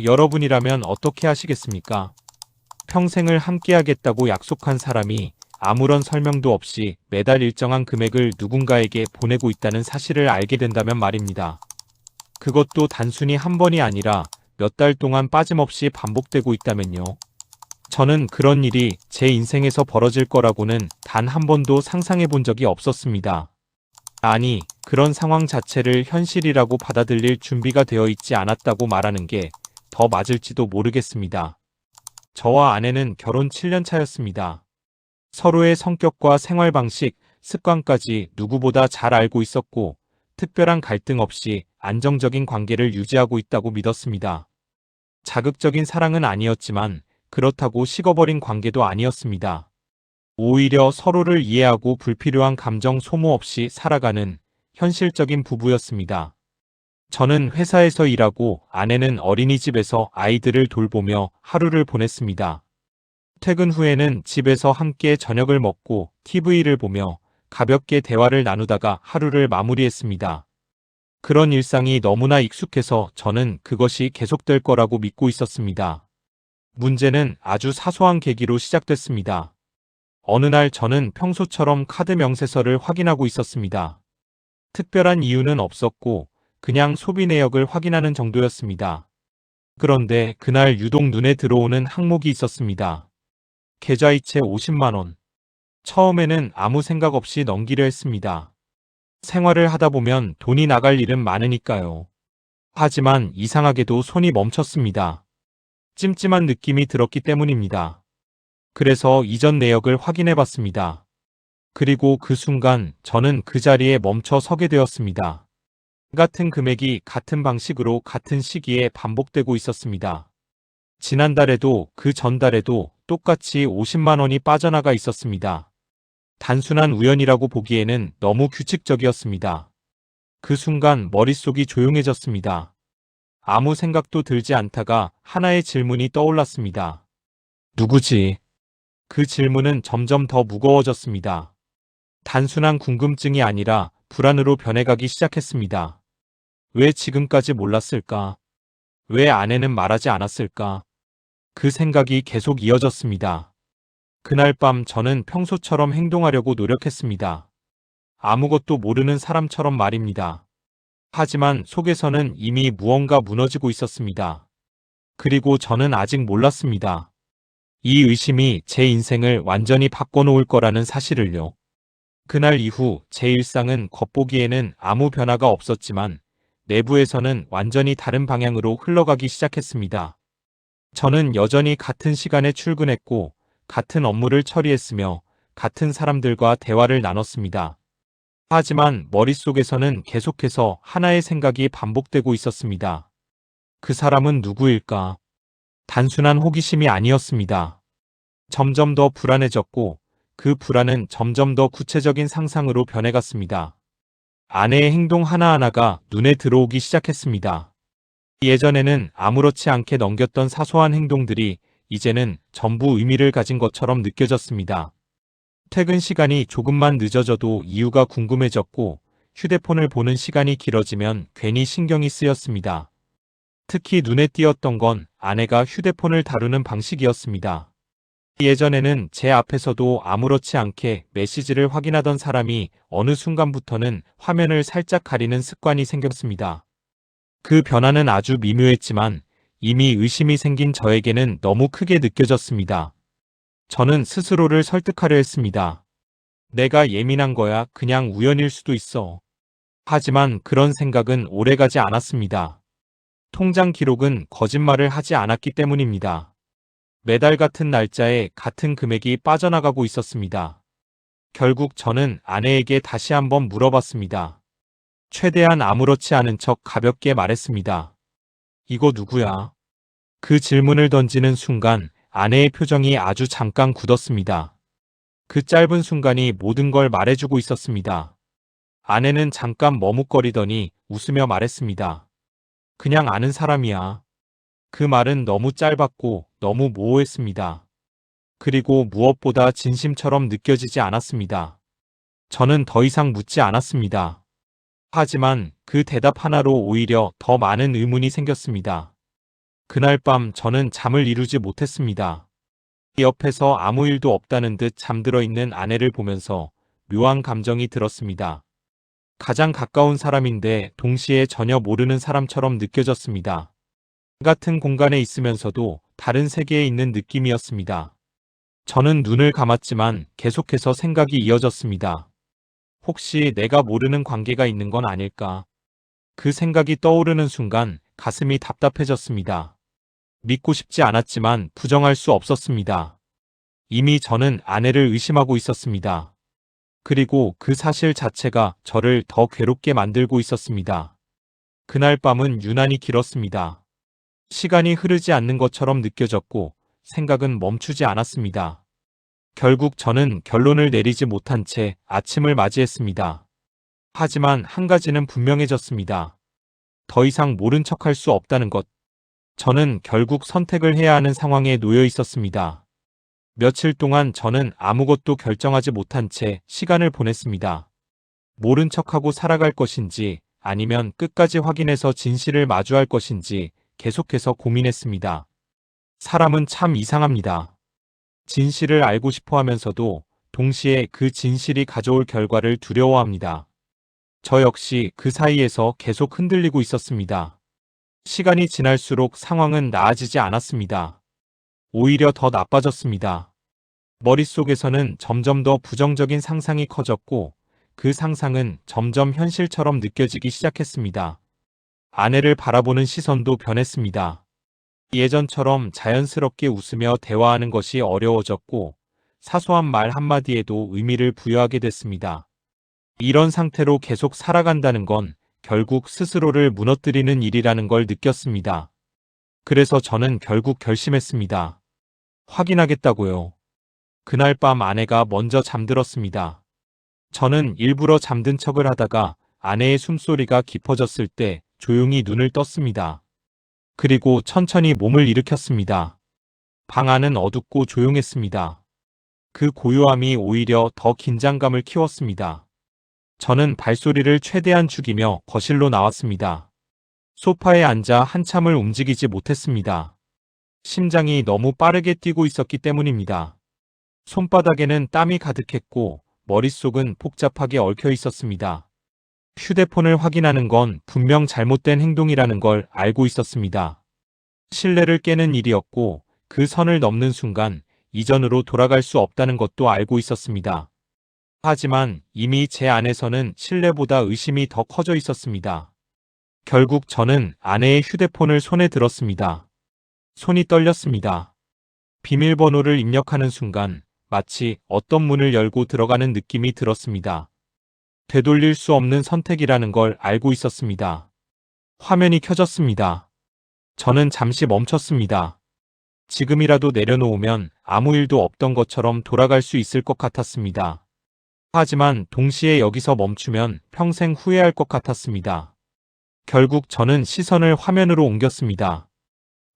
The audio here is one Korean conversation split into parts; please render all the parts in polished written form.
여러분이라면 어떻게 하시겠습니까? 평생을 함께하겠다고 약속한 사람이 아무런 설명도 없이 매달 일정한 금액을 누군가에게 보내고 있다는 사실을 알게 된다면 말입니다. 그것도 단순히 한 번이 아니라 몇 달 동안 빠짐없이 반복되고 있다면요. 저는 그런 일이 제 인생에서 벌어질 거라고는 단 한 번도 상상해 본 적이 없었습니다. 아니, 그런 상황 자체를 현실이라고 받아들일 준비가 되어 있지 않았다고 말하는 게 더 맞을지도 모르겠습니다. 저와 아내는 결혼 7년 차였습니다. 서로의 성격과 생활 방식, 습관까지 누구보다 잘 알고 있었고, 특별한 갈등 없이 안정적인 관계를 유지하고 있다고 믿었습니다. 자극적인 사랑은 아니었지만, 그렇다고 식어버린 관계도 아니었습니다. 오히려 서로를 이해하고 불필요한 감정 소모 없이 살아가는 현실적인 부부였습니다. 저는 회사에서 일하고 아내는 어린이집에서 아이들을 돌보며 하루를 보냈습니다. 퇴근 후에는 집에서 함께 저녁을 먹고 TV를 보며 가볍게 대화를 나누다가 하루를 마무리했습니다. 그런 일상이 너무나 익숙해서 저는 그것이 계속될 거라고 믿고 있었습니다. 문제는 아주 사소한 계기로 시작됐습니다. 어느 날 저는 평소처럼 카드 명세서를 확인하고 있었습니다. 특별한 이유는 없었고 그냥 소비 내역을 확인하는 정도였습니다. 그런데 그날 유독 눈에 들어오는 항목이 있었습니다. 계좌이체 50만 원. 처음에는 아무 생각 없이 넘기려 했습니다. 생활을 하다 보면 돈이 나갈 일은 많으니까요. 하지만 이상하게도 손이 멈췄습니다. 찜찜한 느낌이 들었기 때문입니다. 그래서 이전 내역을 확인해 봤습니다. 그리고 그 순간 저는 그 자리에 멈춰 서게 되었습니다. 같은 금액이 같은 방식으로 같은 시기에 반복되고 있었습니다. 지난달에도 그 전달에도 똑같이 50만 원이 빠져나가 있었습니다. 단순한 우연이라고 보기에는 너무 규칙적이었습니다. 그 순간 머릿속이 조용해졌습니다. 아무 생각도 들지 않다가 하나의 질문이 떠올랐습니다. 누구지? 그 질문은 점점 더 무거워졌습니다. 단순한 궁금증이 아니라 불안으로 변해가기 시작했습니다. 왜 지금까지 몰랐을까? 왜 아내는 말하지 않았을까? 그 생각이 계속 이어졌습니다. 그날 밤 저는 평소처럼 행동하려고 노력했습니다. 아무것도 모르는 사람처럼 말입니다. 하지만 속에서는 이미 무언가 무너지고 있었습니다. 그리고 저는 아직 몰랐습니다. 이 의심이 제 인생을 완전히 바꿔놓을 거라는 사실을요. 그날 이후 제 일상은 겉보기에는 아무 변화가 없었지만 내부에서는 완전히 다른 방향으로 흘러가기 시작했습니다. 저는 여전히 같은 시간에 출근했고 같은 업무를 처리했으며 같은 사람들과 대화를 나눴습니다. 하지만 머릿속에서는 계속해서 하나의 생각이 반복되고 있었습니다. 그 사람은 누구일까? 단순한 호기심이 아니었습니다. 점점 더 불안해졌고 그 불안은 점점 더 구체적인 상상으로 변해갔습니다. 아내의 행동 하나하나가 눈에 들어오기 시작했습니다. 예전에는 아무렇지 않게 넘겼던 사소한 행동들이 이제는 전부 의미를 가진 것처럼 느껴졌습니다. 퇴근 시간이 조금만 늦어져도 이유가 궁금해졌고 휴대폰을 보는 시간이 길어지면 괜히 신경이 쓰였습니다. 특히 눈에 띄었던 건 아내가 휴대폰을 다루는 방식이었습니다. 예전에는 제 앞에서도 아무렇지 않게 메시지를 확인하던 사람이 어느 순간부터는 화면을 살짝 가리는 습관이 생겼습니다. 그 변화는 아주 미묘했지만 이미 의심이 생긴 저에게는 너무 크게 느껴졌습니다. 저는 스스로를 설득하려 했습니다. 내가 예민한 거야, 그냥 우연일 수도 있어. 하지만 그런 생각은 오래가지 않았습니다. 통장 기록은 거짓말을 하지 않았기 때문입니다. 매달 같은 날짜에 같은 금액이 빠져나가고 있었습니다. 결국 저는 아내에게 다시 한번 물어봤습니다. 최대한 아무렇지 않은 척 가볍게 말했습니다. 이거 누구야? 그 질문을 던지는 순간 아내의 표정이 아주 잠깐 굳었습니다. 그 짧은 순간이 모든 걸 말해주고 있었습니다. 아내는 잠깐 머뭇거리더니 웃으며 말했습니다. 그냥 아는 사람이야. 그 말은 너무 짧았고 너무 모호했습니다. 그리고 무엇보다 진심처럼 느껴지지 않았습니다. 저는 더 이상 묻지 않았습니다. 하지만 그 대답 하나로 오히려 더 많은 의문이 생겼습니다. 그날 밤 저는 잠을 이루지 못했습니다. 옆에서 아무 일도 없다는 듯 잠들어 있는 아내를 보면서 묘한 감정이 들었습니다. 가장 가까운 사람인데 동시에 전혀 모르는 사람처럼 느껴졌습니다. 같은 공간에 있으면서도 다른 세계에 있는 느낌이었습니다. 저는 눈을 감았지만 계속해서 생각이 이어졌습니다. 혹시 내가 모르는 관계가 있는 건 아닐까? 그 생각이 떠오르는 순간 가슴이 답답해졌습니다. 믿고 싶지 않았지만 부정할 수 없었습니다. 이미 저는 아내를 의심하고 있었습니다. 그리고 그 사실 자체가 저를 더 괴롭게 만들고 있었습니다. 그날 밤은 유난히 길었습니다. 시간이 흐르지 않는 것처럼 느껴졌고 생각은 멈추지 않았습니다. 결국 저는 결론을 내리지 못한 채 아침을 맞이했습니다. 하지만 한 가지는 분명해졌습니다. 더 이상 모른 척할 수 없다는 것. 저는 결국 선택을 해야 하는 상황에 놓여 있었습니다. 며칠 동안 저는 아무것도 결정하지 못한 채 시간을 보냈습니다. 모른 척하고 살아갈 것인지 아니면 끝까지 확인해서 진실을 마주할 것인지 계속해서 고민했습니다. 사람은 참 이상합니다. 진실을 알고 싶어 하면서도 동시에 그 진실이 가져올 결과를 두려워합니다. 저 역시 그 사이에서 계속 흔들리고 있었습니다. 시간이 지날수록 상황은 나아지지 않았습니다. 오히려 더 나빠졌습니다. 머릿속에서는 점점 더 부정적인 상상이 커졌고 그 상상은 점점 현실처럼 느껴지기 시작했습니다. 아내를 바라보는 시선도 변했습니다. 예전처럼 자연스럽게 웃으며 대화하는 것이 어려워졌고 사소한 말 한마디에도 의미를 부여하게 됐습니다. 이런 상태로 계속 살아간다는 건 결국 스스로를 무너뜨리는 일이라는 걸 느꼈습니다. 그래서 저는 결국 결심했습니다. 확인하겠다고요. 그날 밤 아내가 먼저 잠들었습니다. 저는 일부러 잠든 척을 하다가 아내의 숨소리가 깊어졌을 때 조용히 눈을 떴습니다. 그리고 천천히 몸을 일으켰습니다. 방 안은 어둡고 조용했습니다. 그 고요함이 오히려 더 긴장감을 키웠습니다. 저는 발소리를 최대한 죽이며 거실로 나왔습니다. 소파에 앉아 한참을 움직이지 못했습니다. 심장이 너무 빠르게 뛰고 있었기 때문입니다. 손바닥에는 땀이 가득했고 머릿속은 복잡하게 얽혀 있었습니다. 휴대폰을 확인하는 건 분명 잘못된 행동이라는 걸 알고 있었습니다. 신뢰를 깨는 일이었고 그 선을 넘는 순간 이전으로 돌아갈 수 없다는 것도 알고 있었습니다. 하지만 이미 제 안에서는 신뢰보다 의심이 더 커져 있었습니다. 결국 저는 아내의 휴대폰을 손에 들었습니다. 손이 떨렸습니다. 비밀번호를 입력하는 순간 마치 어떤 문을 열고 들어가는 느낌이 들었습니다. 되돌릴 수 없는 선택이라는 걸 알고 있었습니다. 화면이 켜졌습니다. 저는 잠시 멈췄습니다. 지금이라도 내려놓으면 아무 일도 없던 것처럼 돌아갈 수 있을 것 같았습니다. 하지만 동시에 여기서 멈추면 평생 후회할 것 같았습니다. 결국 저는 시선을 화면으로 옮겼습니다.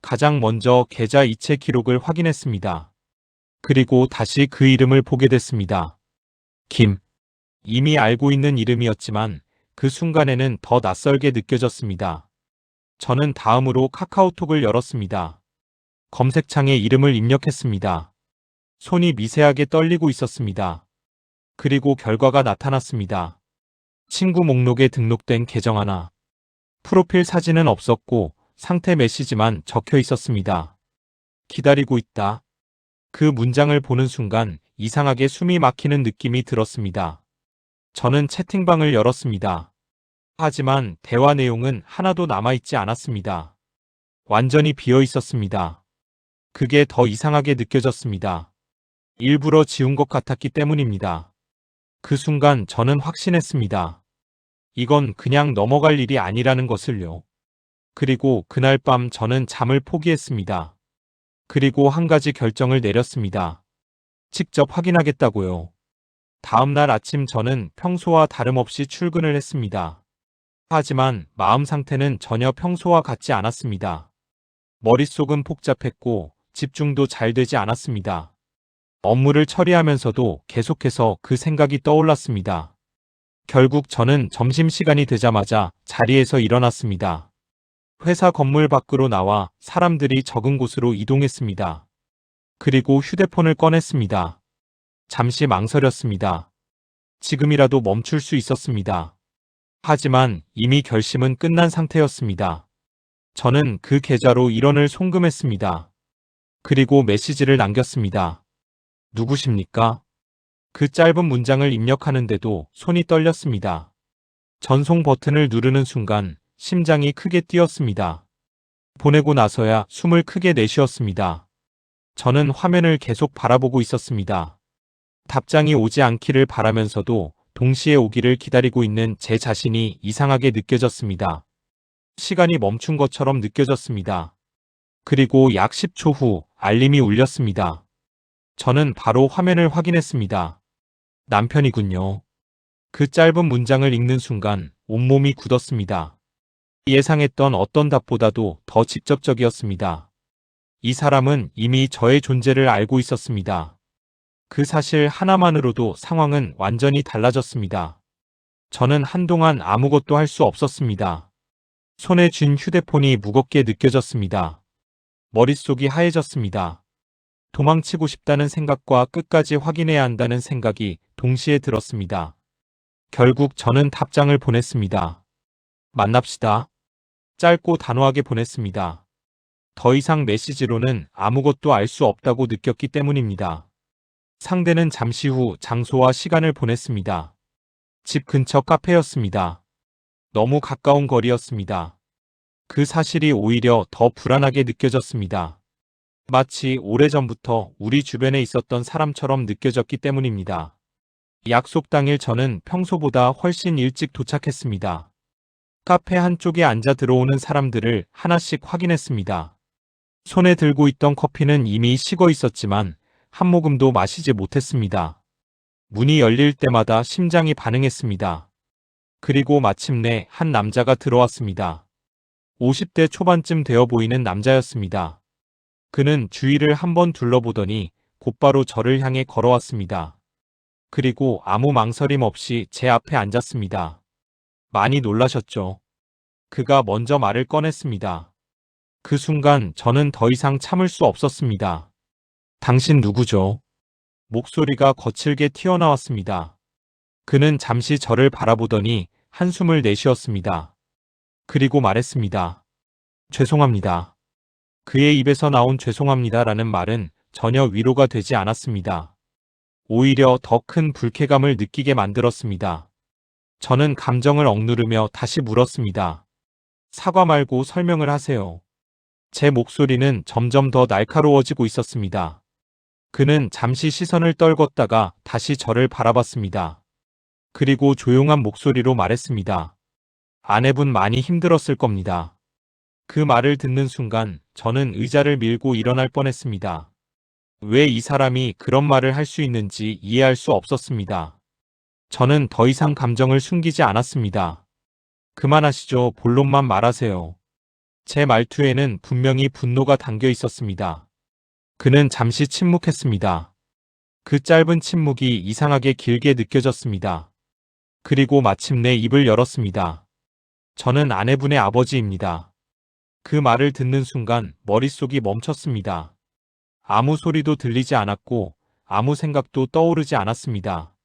가장 먼저 계좌 이체 기록을 확인했습니다. 그리고 다시 그 이름을 보게 됐습니다. 김. 이미 알고 있는 이름이었지만 그 순간에는 더 낯설게 느껴졌습니다. 저는 다음으로 카카오톡을 열었습니다. 검색창에 이름을 입력했습니다. 손이 미세하게 떨리고 있었습니다. 그리고 결과가 나타났습니다. 친구 목록에 등록된 계정 하나. 프로필 사진은 없었고 상태 메시지만 적혀 있었습니다. 기다리고 있다. 그 문장을 보는 순간 이상하게 숨이 막히는 느낌이 들었습니다. 저는 채팅방을 열었습니다. 하지만 대화 내용은 하나도 남아있지 않았습니다. 완전히 비어 있었습니다. 그게 더 이상하게 느껴졌습니다. 일부러 지운 것 같았기 때문입니다. 그 순간 저는 확신했습니다. 이건 그냥 넘어갈 일이 아니라는 것을요. 그리고 그날 밤 저는 잠을 포기했습니다. 그리고 한 가지 결정을 내렸습니다. 직접 확인하겠다고요. 다음 날 아침 저는 평소와 다름없이 출근을 했습니다. 하지만 마음 상태는 전혀 평소와 같지 않았습니다. 머릿속은 복잡했고 집중도 잘 되지 않았습니다. 업무를 처리하면서도 계속해서 그 생각이 떠올랐습니다. 결국 저는 점심시간이 되자마자 자리에서 일어났습니다. 회사 건물 밖으로 나와 사람들이 적은 곳으로 이동했습니다. 그리고 휴대폰을 꺼냈습니다. 잠시 망설였습니다. 지금이라도 멈출 수 있었습니다. 하지만 이미 결심은 끝난 상태였습니다. 저는 그 계좌로 1원을 송금했습니다. 그리고 메시지를 남겼습니다. 누구십니까? 그 짧은 문장을 입력하는데도 손이 떨렸습니다. 전송 버튼을 누르는 순간 심장이 크게 뛰었습니다. 보내고 나서야 숨을 크게 내쉬었습니다. 저는 화면을 계속 바라보고 있었습니다. 답장이 오지 않기를 바라면서도 동시에 오기를 기다리고 있는 제 자신이 이상하게 느껴졌습니다. 시간이 멈춘 것처럼 느껴졌습니다. 그리고 약 10초 후 알림이 울렸습니다. 저는 바로 화면을 확인했습니다. 남편이군요. 그 짧은 문장을 읽는 순간 온몸이 굳었습니다. 예상했던 어떤 답보다도 더 직접적이었습니다. 이 사람은 이미 저의 존재를 알고 있었습니다. 그 사실 하나만으로도 상황은 완전히 달라졌습니다. 저는 한동안 아무것도 할 수 없었습니다. 손에 쥔 휴대폰이 무겁게 느껴졌습니다. 머릿속이 하얘졌습니다. 도망치고 싶다는 생각과 끝까지 확인해야 한다는 생각이 동시에 들었습니다. 결국 저는 답장을 보냈습니다. 만납시다. 짧고 단호하게 보냈습니다. 더 이상 메시지로는 아무것도 알 수 없다고 느꼈기 때문입니다. 상대는 잠시 후 장소와 시간을 보냈습니다. 집 근처 카페였습니다. 너무 가까운 거리였습니다. 그 사실이 오히려 더 불안하게 느껴졌습니다. 마치 오래전부터 우리 주변에 있었던 사람처럼 느껴졌기 때문입니다. 약속 당일 저는 평소보다 훨씬 일찍 도착했습니다. 카페 한쪽에 앉아 들어오는 사람들을 하나씩 확인했습니다. 손에 들고 있던 커피는 이미 식어 있었지만 한 모금도 마시지 못했습니다. 문이 열릴 때마다 심장이 반응했습니다. 그리고 마침내 한 남자가 들어왔습니다. 50대 초반쯤 되어 보이는 남자였습니다. 그는 주위를 한번 둘러보더니 곧바로 저를 향해 걸어왔습니다. 그리고 아무 망설임 없이 제 앞에 앉았습니다. 많이 놀라셨죠? 그가 먼저 말을 꺼냈습니다. 그 순간 저는 더 이상 참을 수 없었습니다. 당신 누구죠? 목소리가 거칠게 튀어나왔습니다. 그는 잠시 저를 바라보더니 한숨을 내쉬었습니다. 그리고 말했습니다. 죄송합니다. 그의 입에서 나온 죄송합니다라는 말은 전혀 위로가 되지 않았습니다. 오히려 더 큰 불쾌감을 느끼게 만들었습니다. 저는 감정을 억누르며 다시 물었습니다. 사과 말고 설명을 하세요. 제 목소리는 점점 더 날카로워지고 있었습니다. 그는 잠시 시선을 떨궜다가 다시 저를 바라봤습니다. 그리고 조용한 목소리로 말했습니다. 아내분 많이 힘들었을 겁니다. 그 말을 듣는 순간 저는 의자를 밀고 일어날 뻔했습니다. 왜 이 사람이 그런 말을 할 수 있는지 이해할 수 없었습니다. 저는 더 이상 감정을 숨기지 않았습니다. 그만하시죠. 본론만 말하세요. 제 말투에는 분명히 분노가 담겨 있었습니다. 그는 잠시 침묵했습니다. 그 짧은 침묵이 이상하게 길게 느껴졌습니다. 그리고 마침내 입을 열었습니다. 저는 아내분의 아버지입니다. 그 말을 듣는 순간 머릿속이 멈췄습니다. 아무 소리도 들리지 않았고 아무 생각도 떠오르지 않았습니다.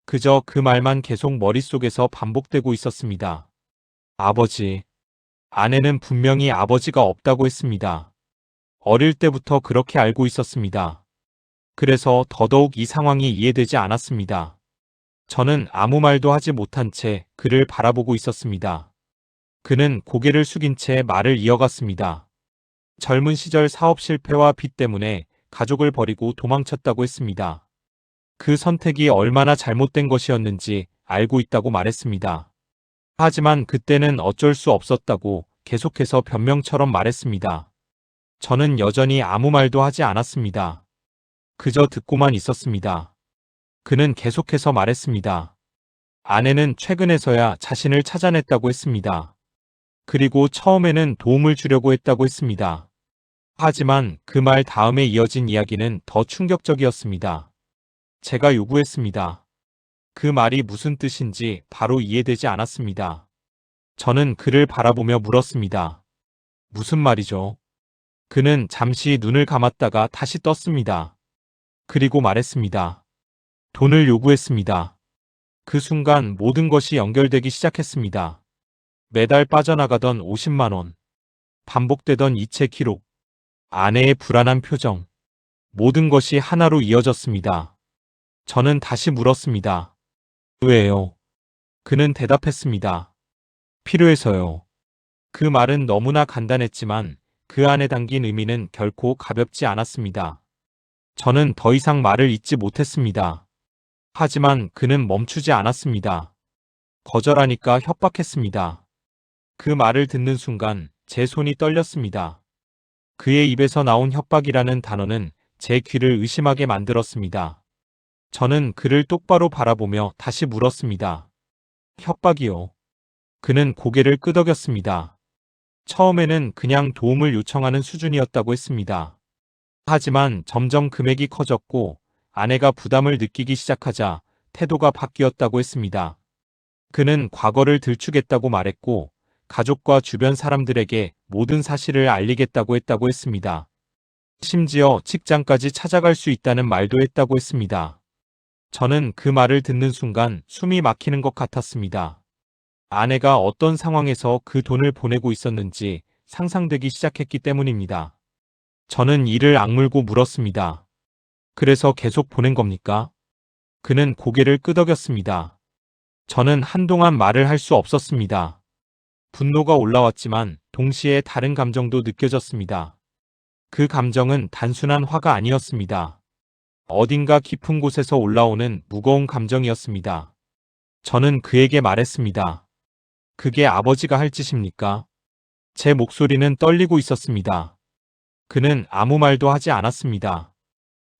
그저 그 말만 계속 머릿속에서 반복되고 있었습니다. 아버지. 아내는 분명히 아버지가 없다고 했습니다. 어릴 때부터 그렇게 알고 있었습니다. 그래서 더더욱 이 상황이 이해되지 않았습니다. 저는 아무 말도 하지 못한 채 그를 바라보고 있었습니다. 그는 고개를 숙인 채 말을 이어갔습니다. 젊은 시절 사업 실패와 빚 때문에 가족을 버리고 도망쳤다고 했습니다. 그 선택이 얼마나 잘못된 것이었는지 알고 있다고 말했습니다. 하지만 그때는 어쩔 수 없었다고 계속해서 변명처럼 말했습니다. 저는 여전히 아무 말도 하지 않았습니다. 그저 듣고만 있었습니다. 그는 계속해서 말했습니다. 아내는 최근에서야 자신을 찾아냈다고 했습니다. 그리고 처음에는 도움을 주려고 했다고 했습니다. 하지만 그 말 다음에 이어진 이야기는 더 충격적이었습니다. 제가 요구했습니다. 그 말이 무슨 뜻인지 바로 이해되지 않았습니다. 저는 그를 바라보며 물었습니다. 무슨 말이죠? 그는 잠시 눈을 감았다가 다시 떴습니다. 그리고 말했습니다. 돈을 요구했습니다. 그 순간 모든 것이 연결되기 시작했습니다. 매달 빠져나가던 50만 원, 반복되던 이체 기록, 아내의 불안한 표정, 모든 것이 하나로 이어졌습니다. 저는 다시 물었습니다. 왜요? 그는 대답했습니다. 필요해서요. 그 말은 너무나 간단했지만 그 안에 담긴 의미는 결코 가볍지 않았습니다. 저는 더 이상 말을 잇지 못했습니다. 하지만 그는 멈추지 않았습니다. 거절하니까 협박했습니다. 그 말을 듣는 순간 제 손이 떨렸습니다. 그의 입에서 나온 협박이라는 단어는 제 귀를 의심하게 만들었습니다. 저는 그를 똑바로 바라보며 다시 물었습니다. 협박이요. 그는 고개를 끄덕였습니다. 처음에는 그냥 도움을 요청하는 수준이었다고 했습니다. 하지만 점점 금액이 커졌고 아내가 부담을 느끼기 시작하자 태도가 바뀌었다고 했습니다. 그는 과거를 들추겠다고 말했고 가족과 주변 사람들에게 모든 사실을 알리겠다고 했습니다. 심지어 직장까지 찾아갈 수 있다는 말도 했다고 했습니다. 저는 그 말을 듣는 순간 숨이 막히는 것 같았습니다. 아내가 어떤 상황에서 그 돈을 보내고 있었는지 상상되기 시작했기 때문입니다. 저는 이를 악물고 물었습니다. 그래서 계속 보낸 겁니까? 그는 고개를 끄덕였습니다. 저는 한동안 말을 할 수 없었습니다. 분노가 올라왔지만 동시에 다른 감정도 느껴졌습니다. 그 감정은 단순한 화가 아니었습니다. 어딘가 깊은 곳에서 올라오는 무거운 감정이었습니다. 저는 그에게 말했습니다. 그게 아버지가 할 짓입니까? 제 목소리는 떨리고 있었습니다. 그는 아무 말도 하지 않았습니다.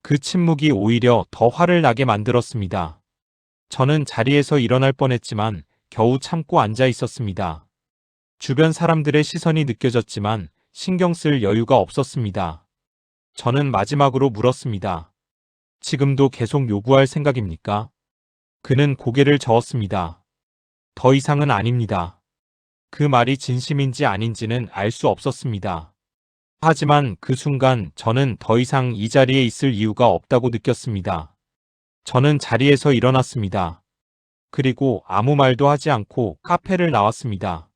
그 침묵이 오히려 더 화를 나게 만들었습니다. 저는 자리에서 일어날 뻔했지만 겨우 참고 앉아 있었습니다. 주변 사람들의 시선이 느껴졌지만 신경 쓸 여유가 없었습니다. 저는 마지막으로 물었습니다. 지금도 계속 요구할 생각입니까? 그는 고개를 저었습니다. 더 이상은 아닙니다. 그 말이 진심인지 아닌지는 알 수 없었습니다. 하지만 그 순간 저는 더 이상 이 자리에 있을 이유가 없다고 느꼈습니다. 저는 자리에서 일어났습니다. 그리고 아무 말도 하지 않고 카페를 나왔습니다.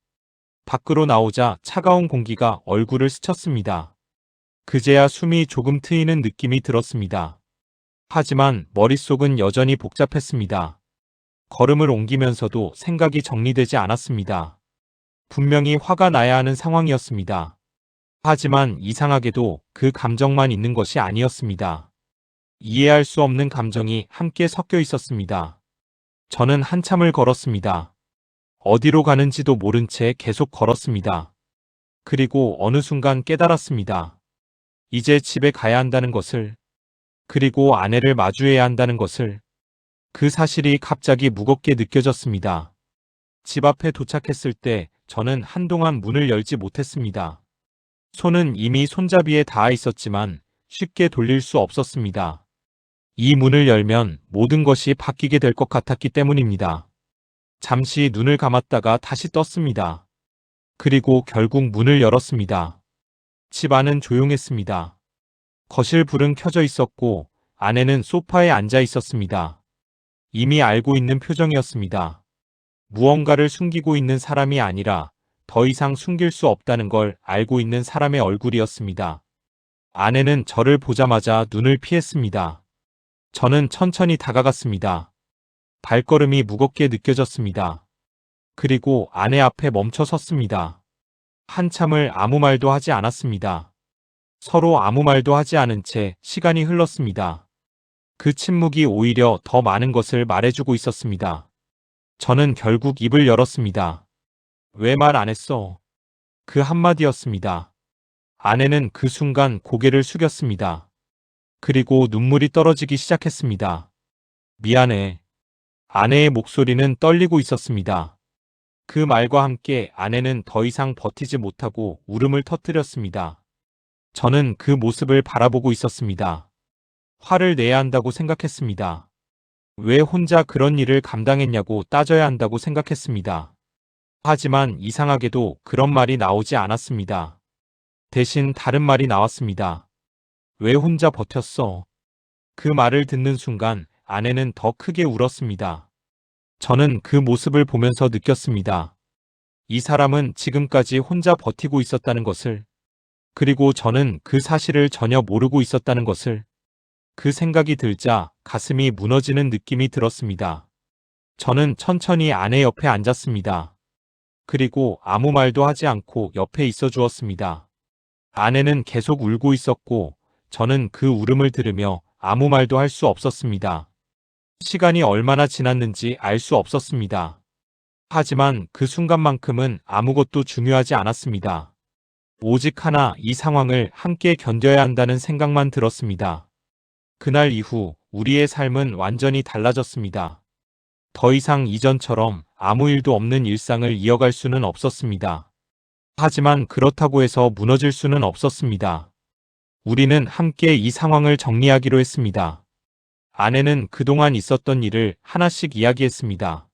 밖으로 나오자 차가운 공기가 얼굴을 스쳤습니다. 그제야 숨이 조금 트이는 느낌이 들었습니다. 하지만 머릿속은 여전히 복잡했습니다. 걸음을 옮기면서도 생각이 정리되지 않았습니다. 분명히 화가 나야 하는 상황이었습니다. 하지만 이상하게도 그 감정만 있는 것이 아니었습니다. 이해할 수 없는 감정이 함께 섞여 있었습니다. 저는 한참을 걸었습니다. 어디로 가는지도 모른 채 계속 걸었습니다. 그리고 어느 순간 깨달았습니다. 이제 집에 가야 한다는 것을, 그리고 아내를 마주해야 한다는 것을, 그 사실이 갑자기 무겁게 느껴졌습니다. 집 앞에 도착했을 때 저는 한동안 문을 열지 못했습니다. 손은 이미 손잡이에 닿아 있었지만 쉽게 돌릴 수 없었습니다. 이 문을 열면 모든 것이 바뀌게 될 것 같았기 때문입니다. 잠시 눈을 감았다가 다시 떴습니다. 그리고 결국 문을 열었습니다. 집 안은 조용했습니다. 거실 불은 켜져 있었고 아내는 소파에 앉아 있었습니다. 이미 알고 있는 표정이었습니다. 무언가를 숨기고 있는 사람이 아니라 더 이상 숨길 수 없다는 걸 알고 있는 사람의 얼굴이었습니다. 아내는 저를 보자마자 눈을 피했습니다. 저는 천천히 다가갔습니다. 발걸음이 무겁게 느껴졌습니다. 그리고 아내 앞에 멈춰 섰습니다. 한참을 아무 말도 하지 않았습니다. 서로 아무 말도 하지 않은 채 시간이 흘렀습니다. 그 침묵이 오히려 더 많은 것을 말해주고 있었습니다. 저는 결국 입을 열었습니다. 왜 말 안 했어? 그 한마디였습니다. 아내는 그 순간 고개를 숙였습니다. 그리고 눈물이 떨어지기 시작했습니다. 미안해. 아내의 목소리는 떨리고 있었습니다. 그 말과 함께 아내는 더 이상 버티지 못하고 울음을 터뜨렸습니다. 저는 그 모습을 바라보고 있었습니다. 화를 내야 한다고 생각했습니다. 왜 혼자 그런 일을 감당했냐고 따져야 한다고 생각했습니다. 하지만 이상하게도 그런 말이 나오지 않았습니다. 대신 다른 말이 나왔습니다. 왜 혼자 버텼어? 그 말을 듣는 순간 아내는 더 크게 울었습니다. 저는 그 모습을 보면서 느꼈습니다. 이 사람은 지금까지 혼자 버티고 있었다는 것을, 그리고 저는 그 사실을 전혀 모르고 있었다는 것을. 그 생각이 들자 가슴이 무너지는 느낌이 들었습니다. 저는 천천히 아내 옆에 앉았습니다. 그리고 아무 말도 하지 않고 옆에 있어 주었습니다. 아내는 계속 울고 있었고 저는 그 울음을 들으며 아무 말도 할 수 없었습니다. 시간이 얼마나 지났는지 알 수 없었습니다. 하지만 그 순간만큼은 아무것도 중요하지 않았습니다. 오직 하나, 이 상황을 함께 견뎌야 한다는 생각만 들었습니다. 그날 이후 우리의 삶은 완전히 달라졌습니다. 더 이상 이전처럼 아무 일도 없는 일상을 이어갈 수는 없었습니다. 하지만 그렇다고 해서 무너질 수는 없었습니다. 우리는 함께 이 상황을 정리하기로 했습니다. 아내는 그동안 있었던 일을 하나씩 이야기했습니다.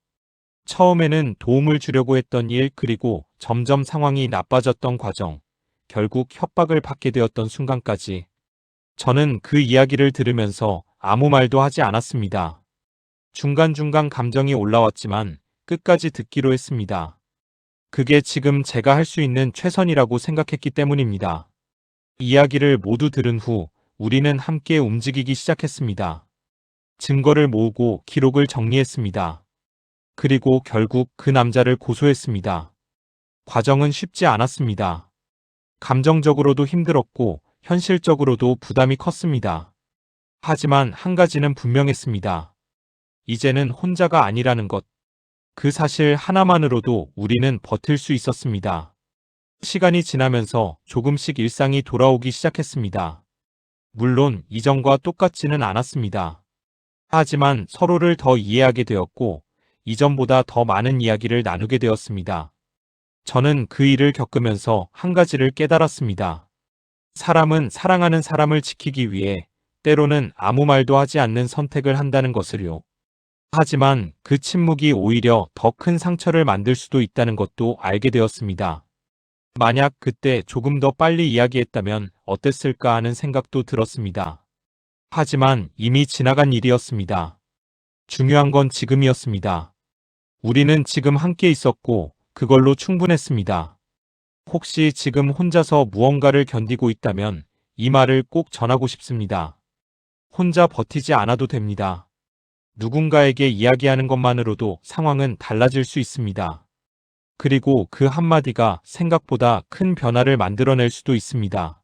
처음에는 도움을 주려고 했던 일, 그리고 점점 상황이 나빠졌던 과정, 결국 협박을 받게 되었던 순간까지. 저는 그 이야기를 들으면서 아무 말도 하지 않았습니다. 중간중간 감정이 올라왔지만 끝까지 듣기로 했습니다. 그게 지금 제가 할 수 있는 최선이라고 생각했기 때문입니다. 이야기를 모두 들은 후 우리는 함께 움직이기 시작했습니다. 증거를 모으고 기록을 정리했습니다. 그리고 결국 그 남자를 고소했습니다. 과정은 쉽지 않았습니다. 감정적으로도 힘들었고 현실적으로도 부담이 컸습니다. 하지만 한 가지는 분명했습니다. 이제는 혼자가 아니라는 것. 그 사실 하나만으로도 우리는 버틸 수 있었습니다. 시간이 지나면서 조금씩 일상이 돌아오기 시작했습니다. 물론 이전과 똑같지는 않았습니다. 하지만 서로를 더 이해하게 되었고 이전보다 더 많은 이야기를 나누게 되었습니다. 저는 그 일을 겪으면서 한 가지를 깨달았습니다. 사람은 사랑하는 사람을 지키기 위해 때로는 아무 말도 하지 않는 선택을 한다는 것을요. 하지만 그 침묵이 오히려 더 큰 상처를 만들 수도 있다는 것도 알게 되었습니다. 만약 그때 조금 더 빨리 이야기했다면 어땠을까 하는 생각도 들었습니다. 하지만 이미 지나간 일이었습니다. 중요한 건 지금이었습니다. 우리는 지금 함께 있었고 그걸로 충분했습니다. 혹시 지금 혼자서 무언가를 견디고 있다면 이 말을 꼭 전하고 싶습니다. 혼자 버티지 않아도 됩니다. 누군가에게 이야기하는 것만으로도 상황은 달라질 수 있습니다. 그리고 그 한마디가 생각보다 큰 변화를 만들어낼 수도 있습니다.